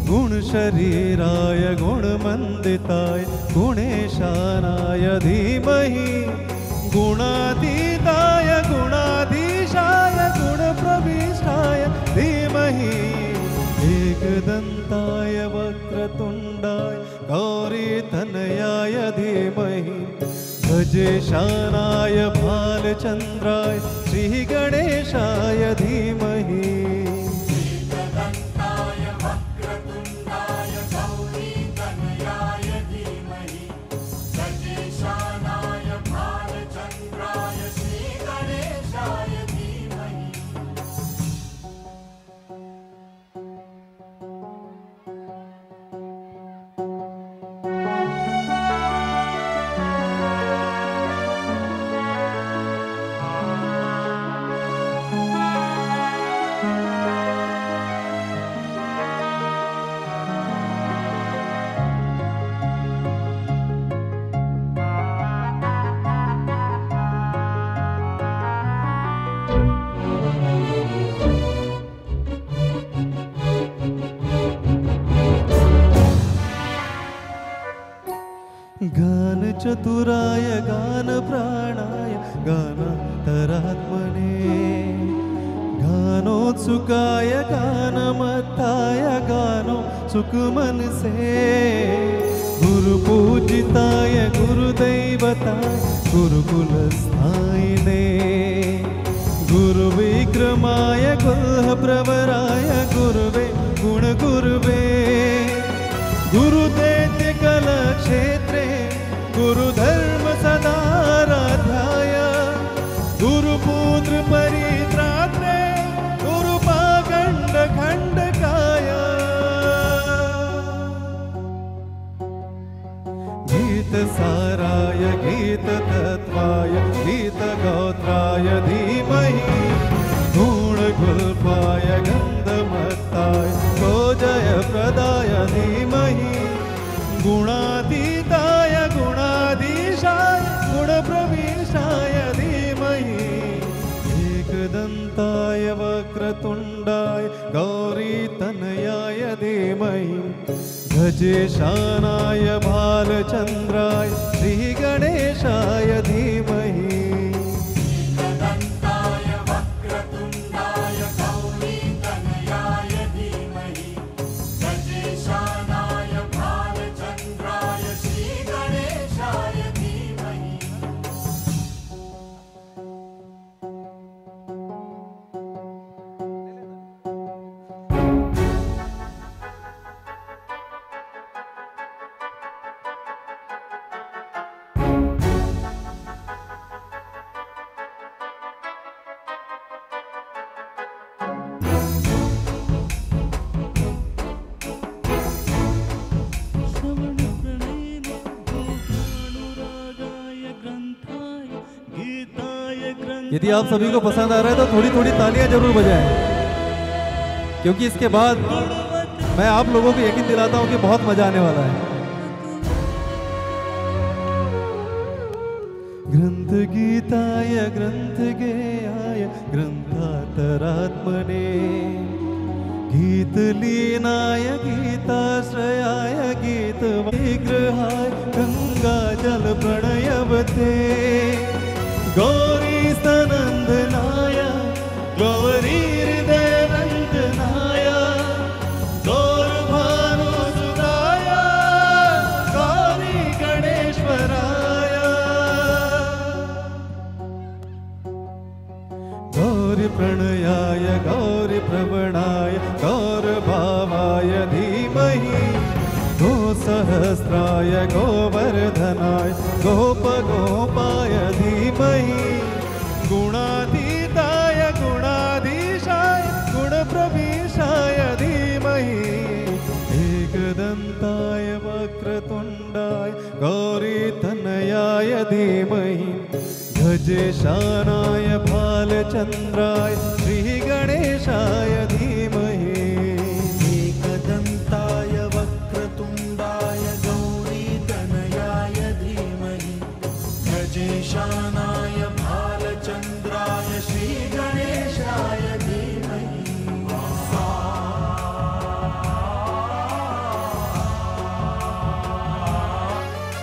गुणशरीराय गुणमंदिताय गुणेशानाय धीमहि गुणातीताय गुणाधीशाय गुणप्रविष्टाय धीमहि एकदन्ताय वक्रतुण्डाय गौरीतनयाय धीमहि गजेशानाय भालचन्द्राय श्रीगणेशाय धीमहि गान चतुराय गान प्राणाय गानान्तरात्मने गानोत्सुकाय गानमत्ताय गानो सुखमनसे गुरुपूजिताय गुरुदैवताय गुरुकुलस्थायिने गुरुविक्रमाय गुरुप्रवराय गुरुवे गुणगुरुवे गुरुदैत्य कलक्षेत्रे गुरुधर्म सदाराध्याय गुरुपुत्र परित्रात्रे गुरुपाखण्ड खण्डकाय गीतसाराय गीततत्त्वाय गीतगोत्राय धीमहि गुणगुल्पाय गन्धमत्ताय गोजयप्रदाय धीमहि गुणातीताय गुणाधीशाय गुणप्रविष्टाय धीमहि एकदन्ताय वक्रतुण्डाय गौरीतनयाय धीमहि गजेशानाय भालचन्द्राय श्रीगणेशाय धीमहि यदि आप सभी को पसंद आ रहा है तो थोड़ी थोड़ी तालियां जरूर बजाएं, क्योंकि इसके बाद मैं आप लोगों को यकीन दिलाता हूं कि बहुत मजा आने वाला है। ग्रंथ गीताय ग्रंथ गेयाय ग्रंथातरात्मने गीतलीनाय गीताश्रयाय गीतविग्रहाय गंगाजल प्रणयवते गौरी स्तनंदनाय गौरी हृदय रंजनाय गौरभानुसुताय गौरी गणेश्वराय गौरी प्रणयाय गौरी प्रवणाय गौरभावाय धीमहि गोसहस्राय गोवर्धनाय गोपगोपाय धीमहि गुणातीताय गुणाधीशाय गुणप्रविष्टाय धीमहि एकदन्ताय वक्रतुण्डाय गौरीतनयाय धीमहि गजेशानाय भालचन्द्राय